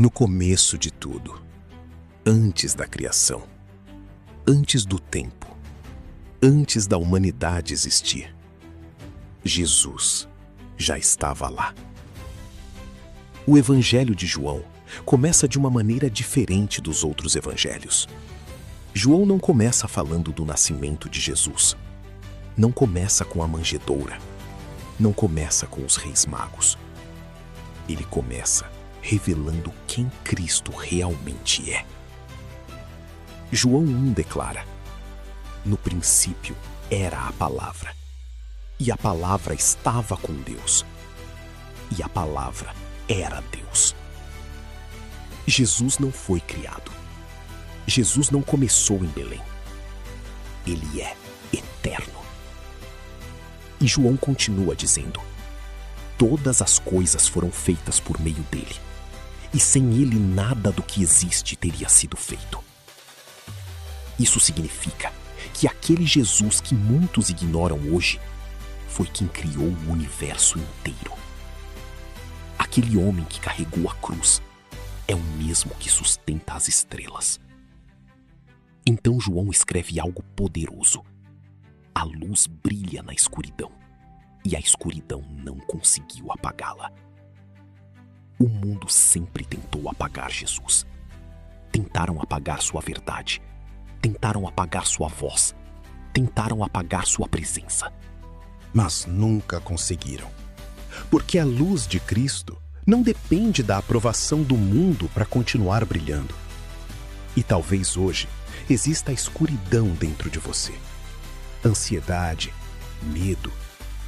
No começo de tudo, antes da criação, antes do tempo, antes da humanidade existir, Jesus já estava lá. O Evangelho de João começa de uma maneira diferente dos outros evangelhos. João não começa falando do nascimento de Jesus. Não começa com a manjedoura. Não começa com os reis magos. Ele começa revelando quem Cristo realmente é. João 1 declara: no princípio era a palavra, e a palavra estava com Deus, e a palavra era Deus. Jesus não foi criado. Jesus não começou em Belém. Ele é eterno. E João continua dizendo: todas as coisas foram feitas por meio dele, e sem ele nada do que existe teria sido feito. Isso significa que aquele Jesus que muitos ignoram hoje foi quem criou o universo inteiro. Aquele homem que carregou a cruz é o mesmo que sustenta as estrelas. Então João escreve algo poderoso. A luz brilha na escuridão, e a escuridão não conseguiu apagá-la. O mundo sempre tentou apagar Jesus. Tentaram apagar sua verdade. Tentaram apagar sua voz. Tentaram apagar sua presença. Mas nunca conseguiram. Porque a luz de Cristo não depende da aprovação do mundo para continuar brilhando. E talvez hoje exista a escuridão dentro de você. Ansiedade, medo,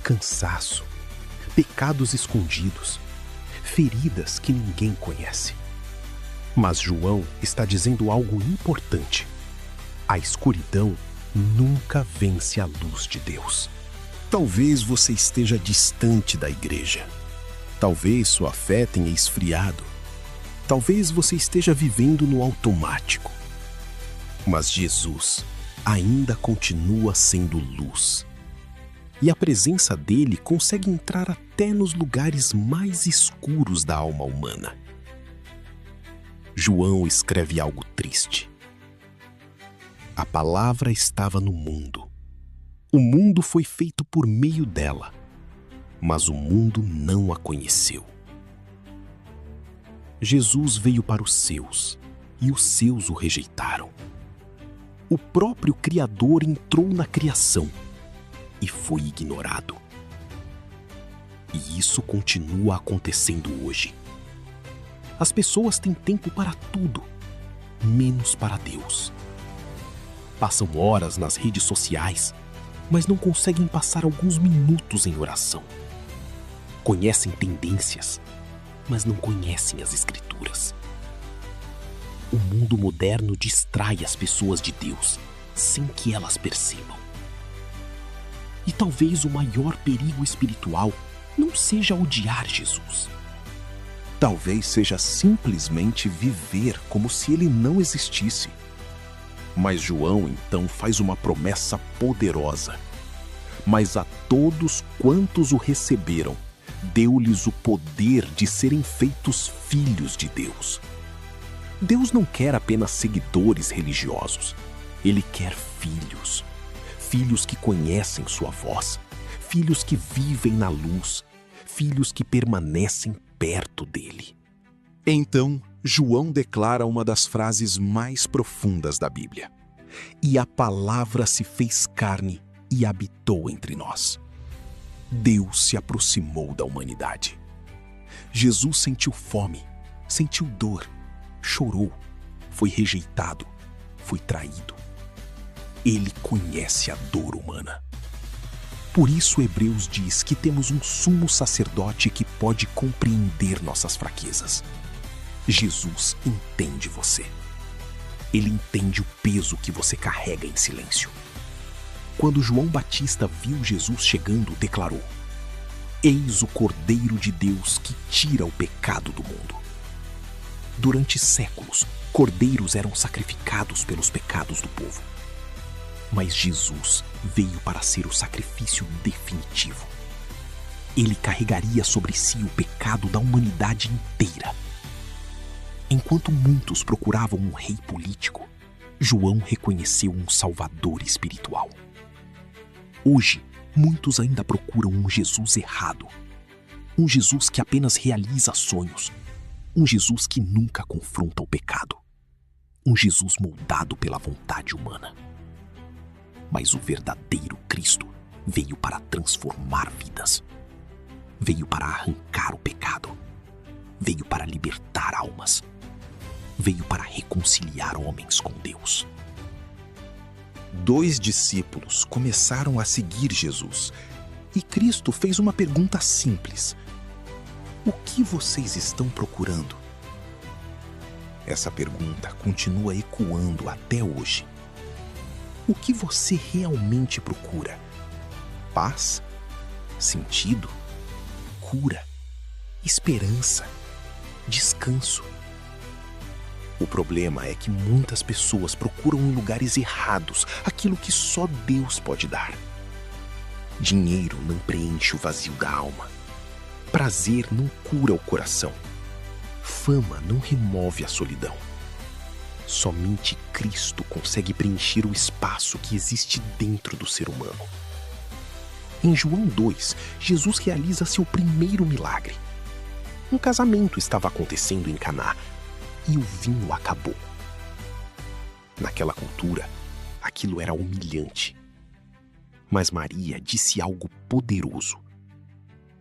cansaço, pecados escondidos, feridas que ninguém conhece. Mas João está dizendo algo importante. A escuridão nunca vence a luz de Deus. Talvez você esteja distante da igreja. Talvez sua fé tenha esfriado. Talvez você esteja vivendo no automático. Mas Jesus ainda continua sendo luz. E a presença dele consegue entrar até nos lugares mais escuros da alma humana. João escreve algo triste. A palavra estava no mundo. O mundo foi feito por meio dela, mas o mundo não a conheceu. Jesus veio para os seus, e os seus o rejeitaram. O próprio Criador entrou na criação e foi ignorado. E isso continua acontecendo hoje. As pessoas têm tempo para tudo, menos para Deus. Passam horas nas redes sociais, mas não conseguem passar alguns minutos em oração. Conhecem tendências, mas não conhecem as Escrituras. O mundo moderno distrai as pessoas de Deus, sem que elas percebam. E talvez o maior perigo espiritual não seja odiar Jesus. Talvez seja simplesmente viver como se ele não existisse. Mas João então faz uma promessa poderosa. Mas a todos quantos o receberam, deu-lhes o poder de serem feitos filhos de Deus. Deus não quer apenas seguidores religiosos. Ele quer filhos. Filhos que conhecem sua voz. Filhos que vivem na luz. Filhos que permanecem perto dele. Então, João declara uma das frases mais profundas da Bíblia. E a palavra se fez carne e habitou entre nós. Deus se aproximou da humanidade. Jesus sentiu fome, sentiu dor, chorou, foi rejeitado, foi traído. Ele conhece a dor humana. Por isso Hebreus diz que temos um sumo sacerdote que pode compreender nossas fraquezas. Jesus entende você. Ele entende o peso que você carrega em silêncio. Quando João Batista viu Jesus chegando, declarou: Eis o Cordeiro de Deus que tira o pecado do mundo. Durante séculos, cordeiros eram sacrificados pelos pecados do povo. Mas Jesus veio para ser o sacrifício definitivo. Ele carregaria sobre si o pecado da humanidade inteira. Enquanto muitos procuravam um rei político, João reconheceu um salvador espiritual. Hoje, muitos ainda procuram um Jesus errado. Um Jesus que apenas realiza sonhos. Um Jesus que nunca confronta o pecado. Um Jesus moldado pela vontade humana. Mas o verdadeiro Cristo veio para transformar vidas. Veio para arrancar o pecado. Veio para libertar almas. Veio para reconciliar homens com Deus. 2 discípulos começaram a seguir Jesus e Cristo fez uma pergunta simples: o que vocês estão procurando? Essa pergunta continua ecoando até hoje. O que você realmente procura? Paz? Sentido? Cura? Esperança? Descanso? O problema é que muitas pessoas procuram em lugares errados aquilo que só Deus pode dar. Dinheiro não preenche o vazio da alma. Prazer não cura o coração. Fama não remove a solidão. Somente Cristo consegue preencher o espaço que existe dentro do ser humano. Em João 2, Jesus realiza seu primeiro milagre. Um casamento estava acontecendo em Caná e o vinho acabou. Naquela cultura, aquilo era humilhante. Mas Maria disse algo poderoso: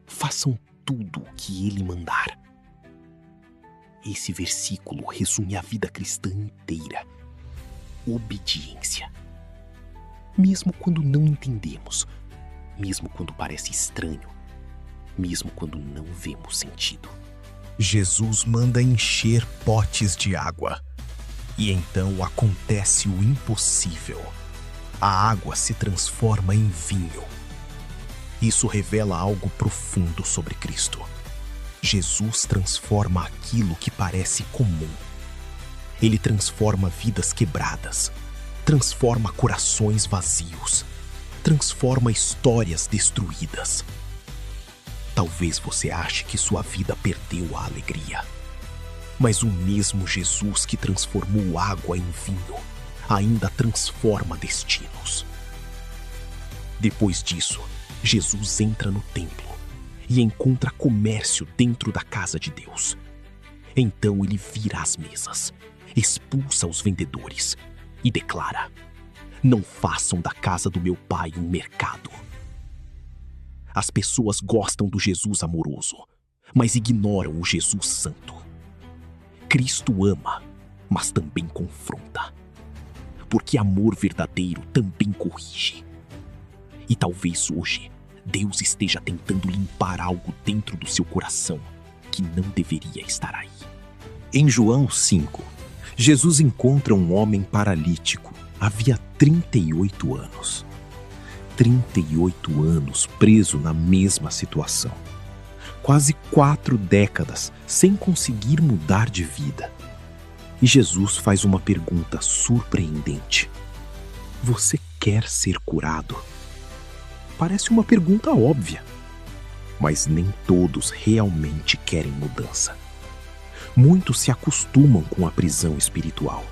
façam tudo o que ele mandar. Esse versículo resume a vida cristã inteira. Obediência. Mesmo quando não entendemos, mesmo quando parece estranho, mesmo quando não vemos sentido. Jesus manda encher potes de água. E então acontece o impossível. A água se transforma em vinho. Isso revela algo profundo sobre Cristo. Jesus transforma aquilo que parece comum. Ele transforma vidas quebradas, transforma corações vazios, transforma histórias destruídas. Talvez você ache que sua vida perdeu a alegria. Mas o mesmo Jesus que transformou água em vinho ainda transforma destinos. Depois disso, Jesus entra no templo e encontra comércio dentro da casa de Deus. Então ele vira as mesas, expulsa os vendedores e declara: não façam da casa do meu pai um mercado. As pessoas gostam do Jesus amoroso, mas ignoram o Jesus santo. Cristo ama, mas também confronta. Porque amor verdadeiro também corrige. E talvez hoje Deus esteja tentando limpar algo dentro do seu coração que não deveria estar aí. Em João 5, Jesus encontra um homem paralítico. Havia 38 anos. 38 anos preso na mesma situação. Quase 4 décadas sem conseguir mudar de vida. E Jesus faz uma pergunta surpreendente: você quer ser curado? Parece uma pergunta óbvia, mas nem todos realmente querem mudança. Muitos se acostumam com a prisão espiritual.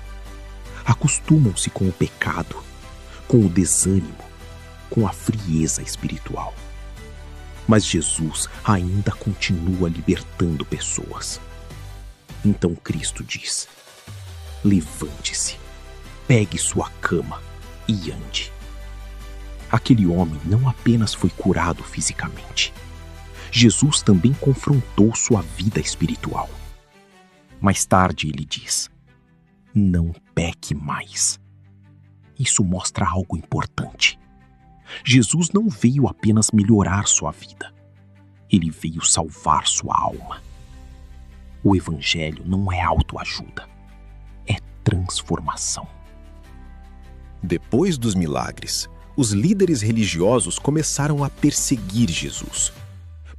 Acostumam-se com o pecado, com o desânimo, com a frieza espiritual. Mas Jesus ainda continua libertando pessoas. Então Cristo diz: levante-se, pegue sua cama e ande. Aquele homem não apenas foi curado fisicamente. Jesus também confrontou sua vida espiritual. Mais tarde ele diz: não peque mais. Isso mostra algo importante. Jesus não veio apenas melhorar sua vida. Ele veio salvar sua alma. O Evangelho não é autoajuda. É transformação. Depois dos milagres, os líderes religiosos começaram a perseguir Jesus,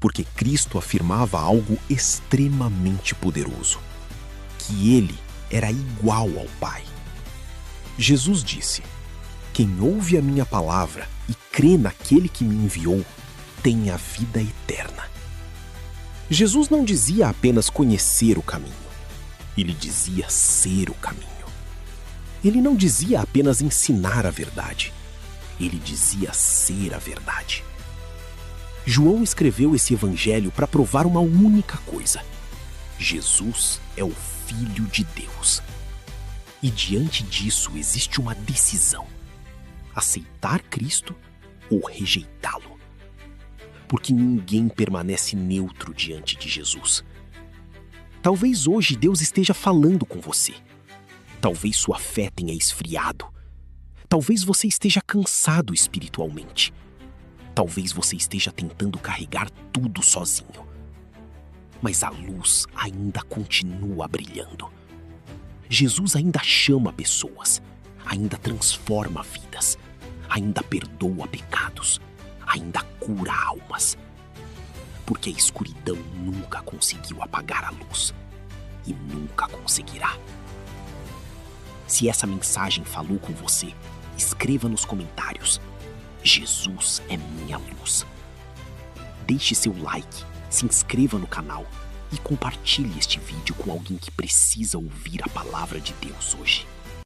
porque Cristo afirmava algo extremamente poderoso: que ele era igual ao Pai. Jesus disse: quem ouve a minha palavra e crê naquele que me enviou, tem a vida eterna. Jesus não dizia apenas conhecer o caminho. Ele dizia ser o caminho. Ele não dizia apenas ensinar a verdade. Ele dizia ser a verdade. João escreveu esse evangelho para provar uma única coisa: Jesus é o Filho de Deus. E diante disso existe uma decisão: aceitar Cristo ou rejeitá-lo. Porque ninguém permanece neutro diante de Jesus. Talvez hoje Deus esteja falando com você. Talvez sua fé tenha esfriado. Talvez você esteja cansado espiritualmente. Talvez você esteja tentando carregar tudo sozinho. Mas a luz ainda continua brilhando. Jesus ainda chama pessoas, ainda transforma vidas, ainda perdoa pecados, ainda cura almas. Porque a escuridão nunca conseguiu apagar a luz e nunca conseguirá. Se essa mensagem falou com você, escreva nos comentários: Jesus é minha luz. Deixe seu like, se inscreva no canal e compartilhe este vídeo com alguém que precisa ouvir a palavra de Deus hoje.